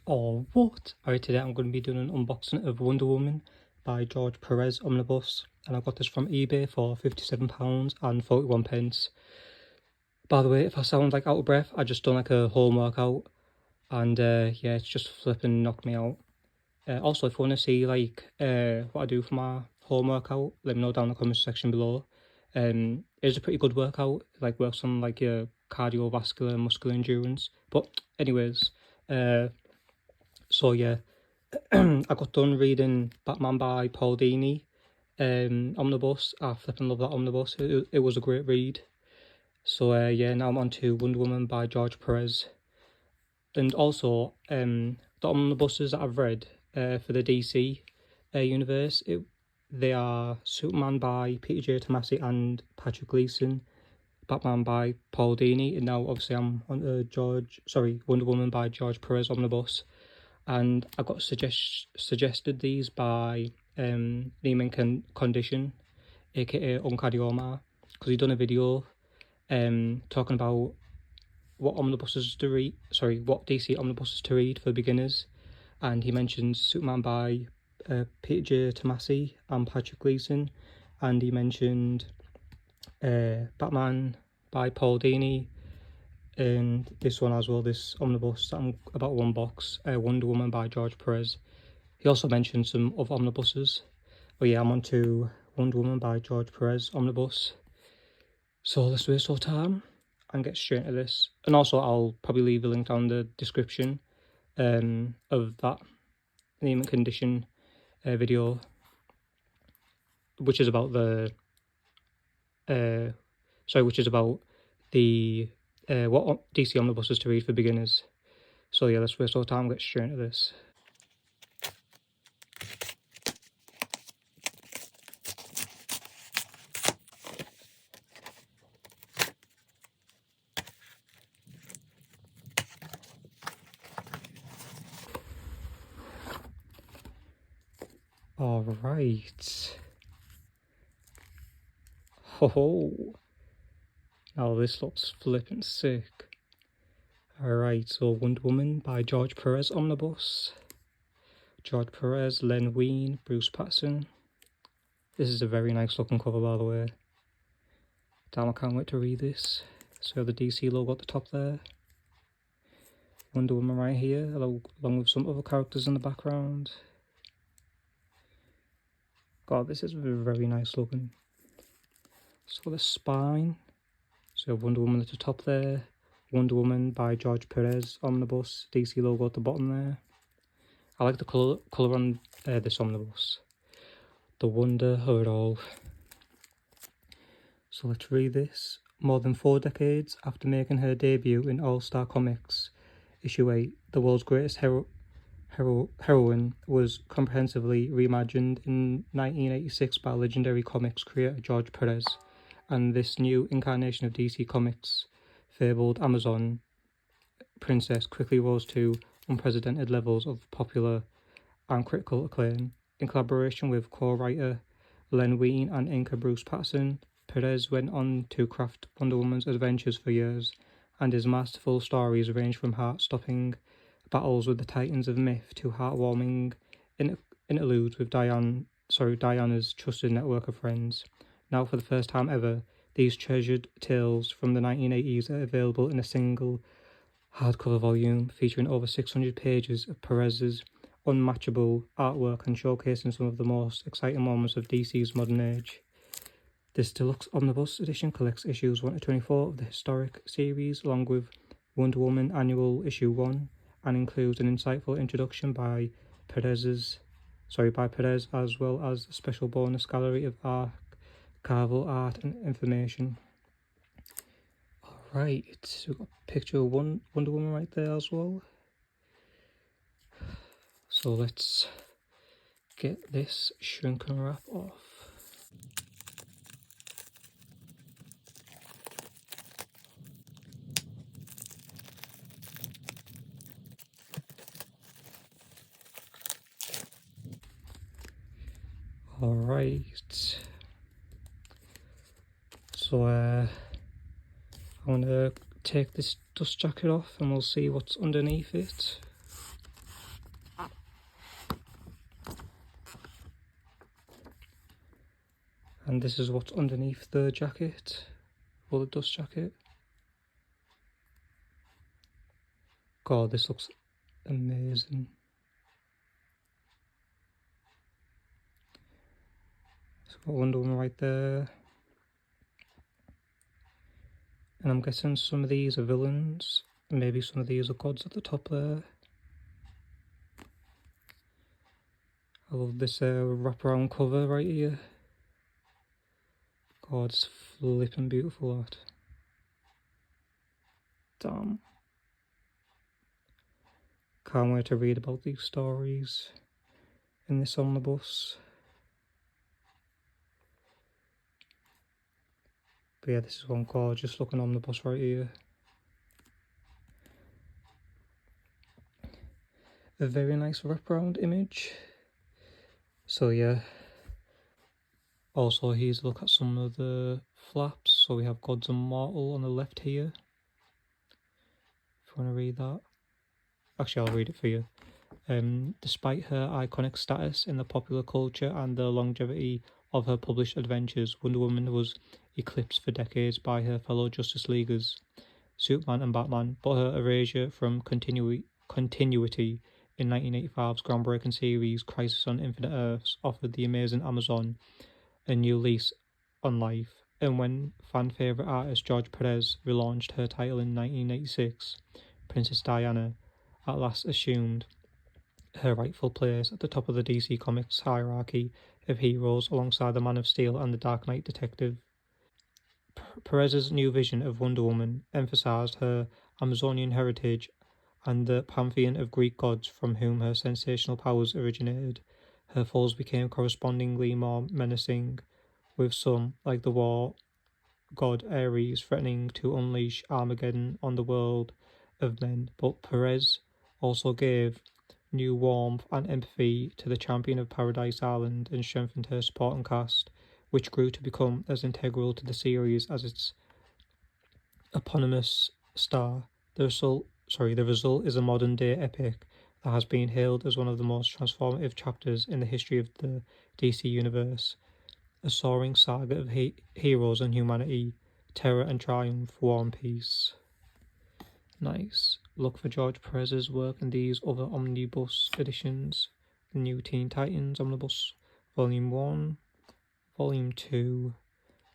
Or what? Alright, today I'm going to be doing an unboxing of Wonder Woman by Perez Omnibus, and I got this from eBay for £57 and 41 pence. By the way, if I sound like out of breath, I just done like a home workout, and yeah, it's just flipping knocked me out. Also, if you want to see like what I do for my home workout, let me know down in the comments section below. It's a pretty good workout. It like works on like your cardiovascular and muscular endurance. But anyways, so yeah, I got done reading Batman by Paul Dini omnibus. I flipping love that omnibus. It was a great read. So yeah, now I'm on to Wonder Woman by Perez. And also the omnibuses that I've read for the DC universe, they are Superman by Peter J. Tomasi and Patrick Gleason, Batman by Paul Dini, and now obviously I'm on Wonder Woman by Perez omnibus. And I got suggested these by Neiman Condition, aka Uncadioma, because he done a video talking about what DC omnibuses to read for beginners, and he mentions Superman by Peter J. Tomasi and Patrick Gleason, and he mentioned Batman by Paul Dini, and this one as well, this omnibus that I'm about to unbox, Wonder Woman by Perez. He also mentioned some other omnibuses, but yeah, I'm on to Wonder Woman by Perez omnibus. So let's waste our time and get straight into this. And also I'll probably leave a link down in the description of that Neiman Condition video, which is about the what DC omnibuses to read for beginners. So yeah, let's waste our time and get straight into this. All right. Ho. Now this looks flippin' sick. Alright, so Wonder Woman by Perez omnibus. Perez, Len Wein, Bruce Patterson. This is a very nice looking cover, by the way. Damn, I can't wait to read this. So the DC logo at the top there. Wonder Woman right here, along with some other characters in the background. God, this is very nice looking. So the spine. So Wonder Woman at the top there. Wonder Woman by Perez omnibus, DC logo at the bottom there. I like the colour on this omnibus. The wonder of it all. So let's read this. More than 4 decades after making her debut in All-Star Comics, issue 8, the world's greatest heroine was comprehensively reimagined in 1986 by legendary comics creator Perez, and this new incarnation of DC Comics' fabled Amazon princess quickly rose to unprecedented levels of popular and critical acclaim. In collaboration with co-writer Len Wein and inker Bruce Patterson, Perez went on to craft Wonder Woman's adventures for years, and his masterful stories range from heart-stopping battles with the titans of myth to heartwarming interludes with Diana's trusted network of friends. Now, for the first time ever, these treasured tales from the 1980s are available in a single hardcover volume featuring over 600 pages of Perez's unmatchable artwork and showcasing some of the most exciting moments of DC's modern age. This deluxe omnibus edition collects issues 1 to 24 of the historic series, along with Wonder Woman Annual Issue 1, and includes an insightful introduction by Perez, as well as a special bonus gallery of archival art and information. Alright, so we've got a picture of Wonder Woman right there as well. So let's get this shrunken wrap off. Alright, so I'm going to take this dust jacket off and we'll see what's underneath it. And this is what's underneath the jacket, or the dust jacket. God, this looks amazing. It's got Wonder Woman right there. And I'm guessing some of these are villains. Maybe some of these are gods at the top there. I love this wraparound cover right here. God, it's flipping beautiful, that. Damn. Can't wait to read about these stories in this omnibus. But yeah, this is one gorgeous looking omnibus right here. A very nice wraparound image. So yeah. Also, here's a look at some of the flaps. So we have Gods Immortal on the left here. If you want to read that. Actually, I'll read it for you. Despite her iconic status in the popular culture and the longevity of her published adventures, Wonder Woman was eclipsed for decades by her fellow Justice Leaguers, Superman and Batman, but her erasure from continuity in 1985's groundbreaking series Crisis on Infinite Earths offered the amazing Amazon a new lease on life, and when fan favourite artist George Perez relaunched her title in 1986, Princess Diana at last assumed her rightful place at the top of the DC Comics hierarchy of heroes alongside the Man of Steel and the Dark Knight detective. Perez's new vision of Wonder Woman emphasized her Amazonian heritage and the pantheon of Greek gods from whom her sensational powers originated. Her foes became correspondingly more menacing, with some, like the war god Ares, threatening to unleash Armageddon on the world of men. But Perez also gave new warmth and empathy to the champion of Paradise Island and strengthened her supporting cast, which grew to become as integral to the series as its eponymous star. The result is a modern-day epic that has been hailed as one of the most transformative chapters in the history of the DC Universe. A soaring saga of heroes and humanity, terror and triumph, war and peace. Nice. Look for George Perez's work in these other omnibus editions. The new Teen Titans Omnibus, Volume 1, Volume 2,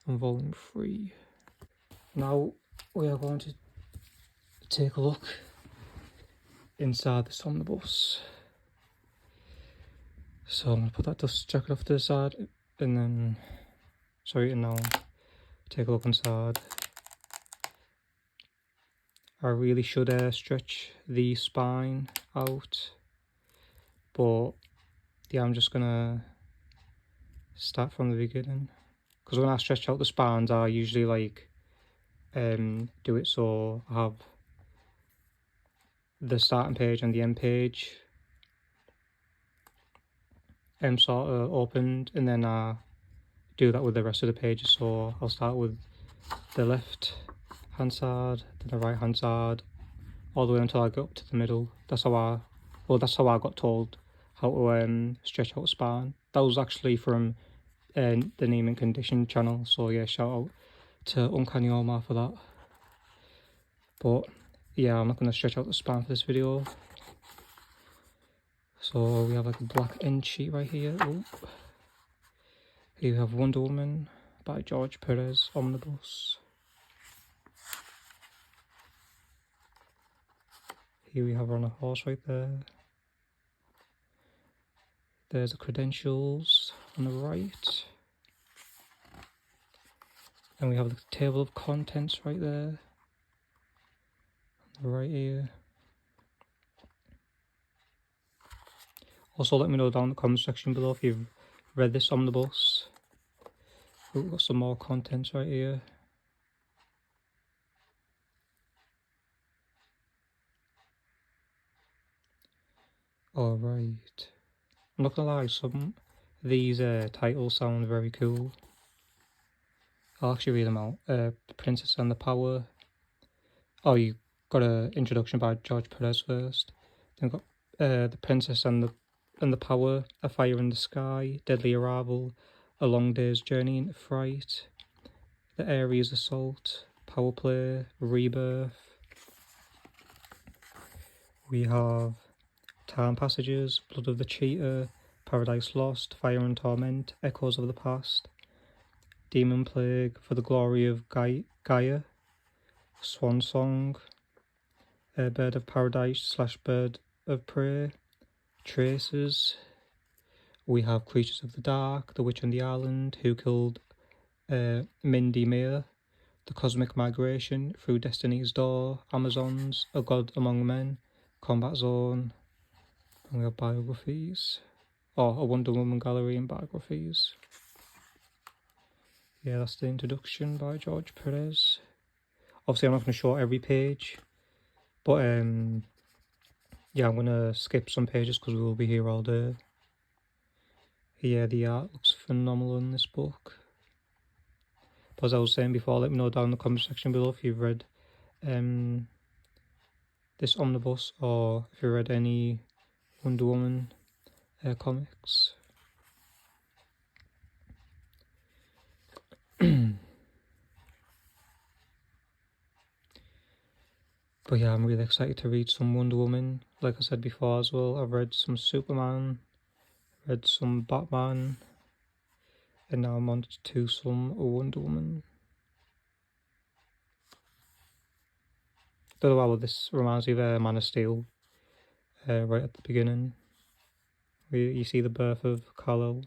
and Volume 3. Now we are going to take a look inside this omnibus. So I'm going to put that dust jacket off to the side and then, and now take a look inside. I really should stretch the spine out, but yeah, I'm just gonna start from the beginning, because when I stretch out the spines I usually do it so I have the starting page and the end page sort of opened, and then I do that with the rest of the pages. So I'll start with the left hand side, then the right hand side, all the way until I get up to the middle. That's how I got told how to stretch out a spine. That was actually from the Name and Condition channel, so yeah, shout out to Uncanny Omar for that. But yeah, I'm not going to stretch out the spine for this video. So we have like a black end sheet right here. Oh. Here we have Wonder Woman by George Perez Omnibus. Here we have her on a horse right there. There's the credentials on the right. And we have the table of contents right there. Right here. Also let me know down in the comment section below if you've read this omnibus. We've got some more contents right here. Alright. I'm not gonna lie, some of these titles sound very cool. I'll actually read them out. Princess and the Power. Oh, you got an introduction by George Perez first. Then we've got The Princess and the Power, A Fire in the Sky, Deadly Arrival, A Long Day's Journey into Fright, The Ares Assault, Power Play, Rebirth. We have Time Passages, Blood of the Cheetah, Paradise Lost, Fire and Torment, Echoes of the Past, Demon Plague, For the Glory of Gaia, Swan Song, Bird of Paradise / Bird of Prey, Traces. We have Creatures of the Dark, The Witch on the Island, Who Killed Mindy Mayer, The Cosmic Migration, Through Destiny's Door, Amazons, A God Among Men, Combat Zone, and we have biographies. A Wonder Woman gallery and biographies. Yeah, that's the introduction by George Perez. Obviously, I'm not going to show every page, but yeah, I'm going to skip some pages because we will be here all day. Yeah, the art looks phenomenal in this book. But as I was saying before, let me know down in the comment section below if you've read this omnibus or if you read any Wonder Woman comics. But yeah, I'm really excited to read some Wonder Woman. Like I said before as well, I've read some Superman, read some Batman, and now I'm on to some Wonder Woman. Don't know why this reminds me of Man of Steel, right at the beginning. You see the birth of Kal-El.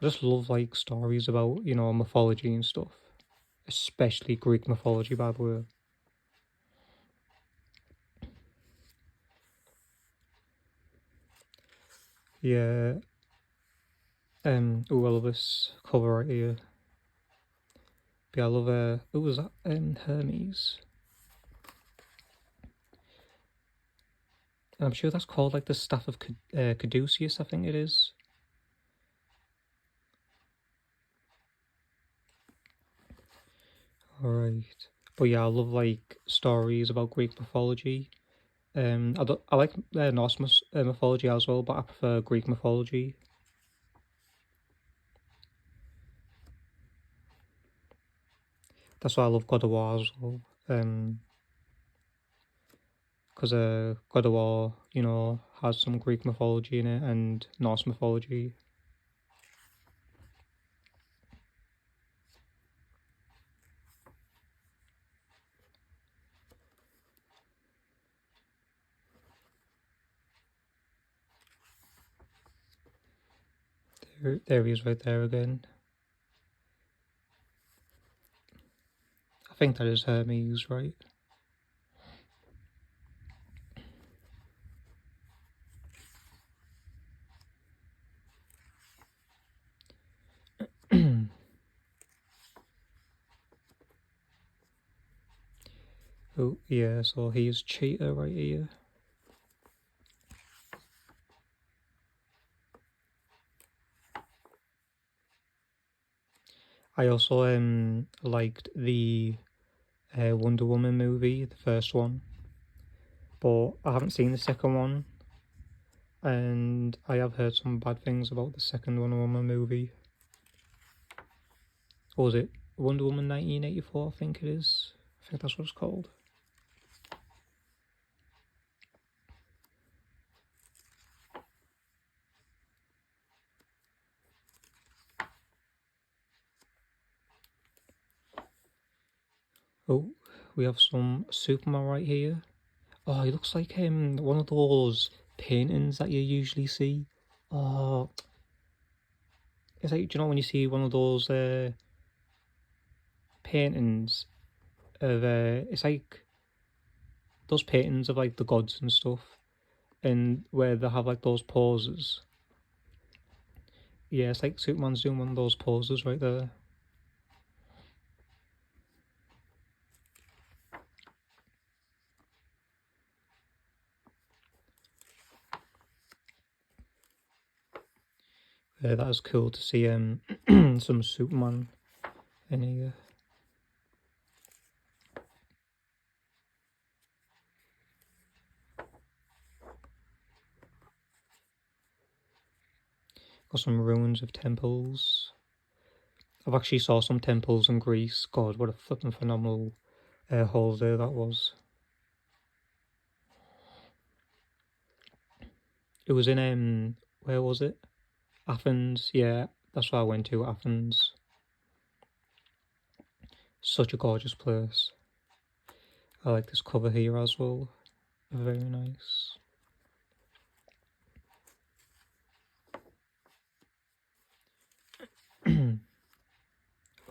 I just love like stories about, you know, mythology and stuff. Especially Greek mythology, by the way. Yeah. I love this cover right here. But yeah, I love it was Hermes. And I'm sure that's called like the Staff of Caduceus, I think it is. Alright. But yeah, I love like stories about Greek mythology. I like Norse mythology as well, but I prefer Greek mythology. That's why I love God of War as well. Because God of War, you know, has some Greek mythology in it and Norse mythology. There he is right there again. I think that is Hermes, right? Oh, yeah, so he is Cheetah right here. I also liked the Wonder Woman movie, the first one, but I haven't seen the second one, and I have heard some bad things about the second Wonder Woman movie. Or was it Wonder Woman 1984, I think it is? I think that's what it's called. Oh, we have some Superman right here. Oh, he looks like one of those paintings that you usually see. Oh, it's like, do you know when you see one of those paintings of it's like those paintings of like the gods and stuff, and where they have like those poses. Yeah, it's like Superman's doing one of those poses right there. Yeah, that was cool to see some Superman in here. Got some ruins of temples. I've actually saw some temples in Greece. God, what a flipping phenomenal holiday that was. It was in, where was it? Athens, yeah, that's where I went to, Athens. Such a gorgeous place. I like this cover here as well. Very nice.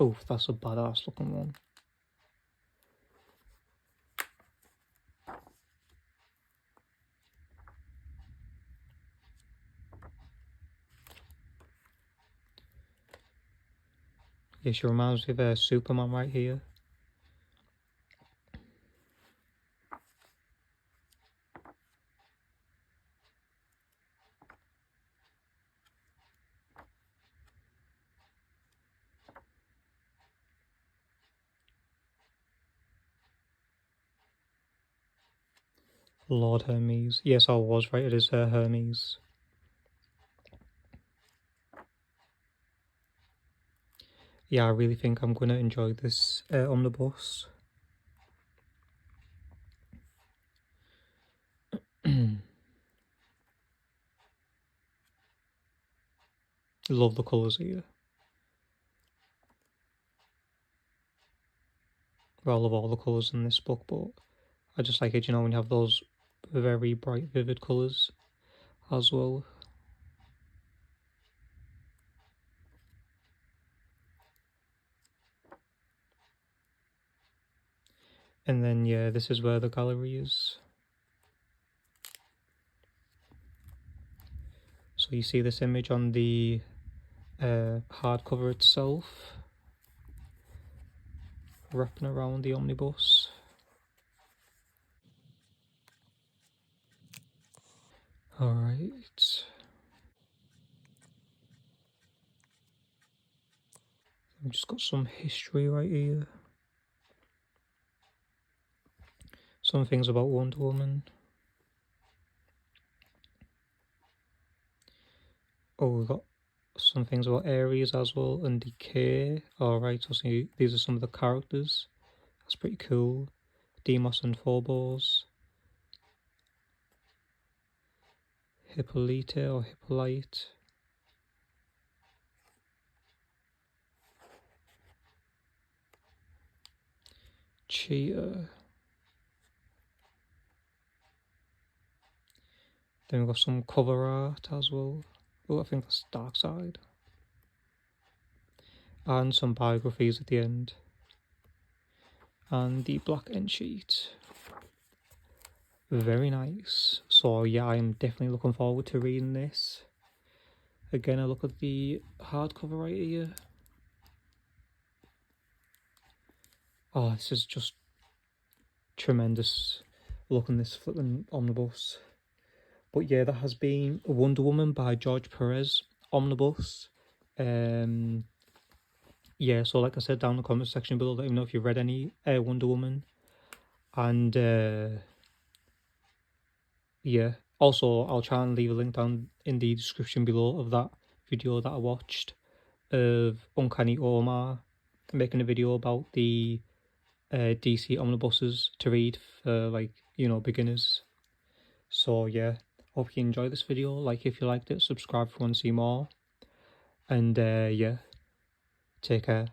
Oh, that's a badass looking one. Yeah, she reminds me of Superman right here. Lord Hermes. Yes, I was right, it is Hermes. Yeah, I really think I'm going to enjoy this omnibus. Love the colours here. Well, I love all the colours in this book, but I just like it, you know, when you have those very bright, vivid colours as well. And then, yeah, this is where the gallery is. So you see this image on the hardcover itself, wrapping around the omnibus. Alright. I've just got some history right here. Some things about Wonder Woman. Oh, we've got some things about Ares as well, and Decay. Alright, so see, these are some of the characters. That's pretty cool. Deimos and Phobos. Hippolyte or Hippolyte. Cheetah. Then we've got some cover art as well. Oh, I think that's Dark Side. And some biographies at the end. And the black end sheet. Very nice. So yeah, I'm definitely looking forward to reading this. Again, I look at the hardcover right here. Oh, this is just tremendous. Looking this flipping omnibus. But yeah, that has been Wonder Woman by George Perez Omnibus. Yeah, so like I said down in the comment section below, let me know if you've read any Wonder Woman. And yeah, also I'll try and leave a link down in the description below of that video that I watched of Uncanny Omar making a video about the DC omnibuses to read for, like, you know, beginners. So yeah, hope you enjoyed this video. Like if you liked it, subscribe if you want to see more. And yeah, take care.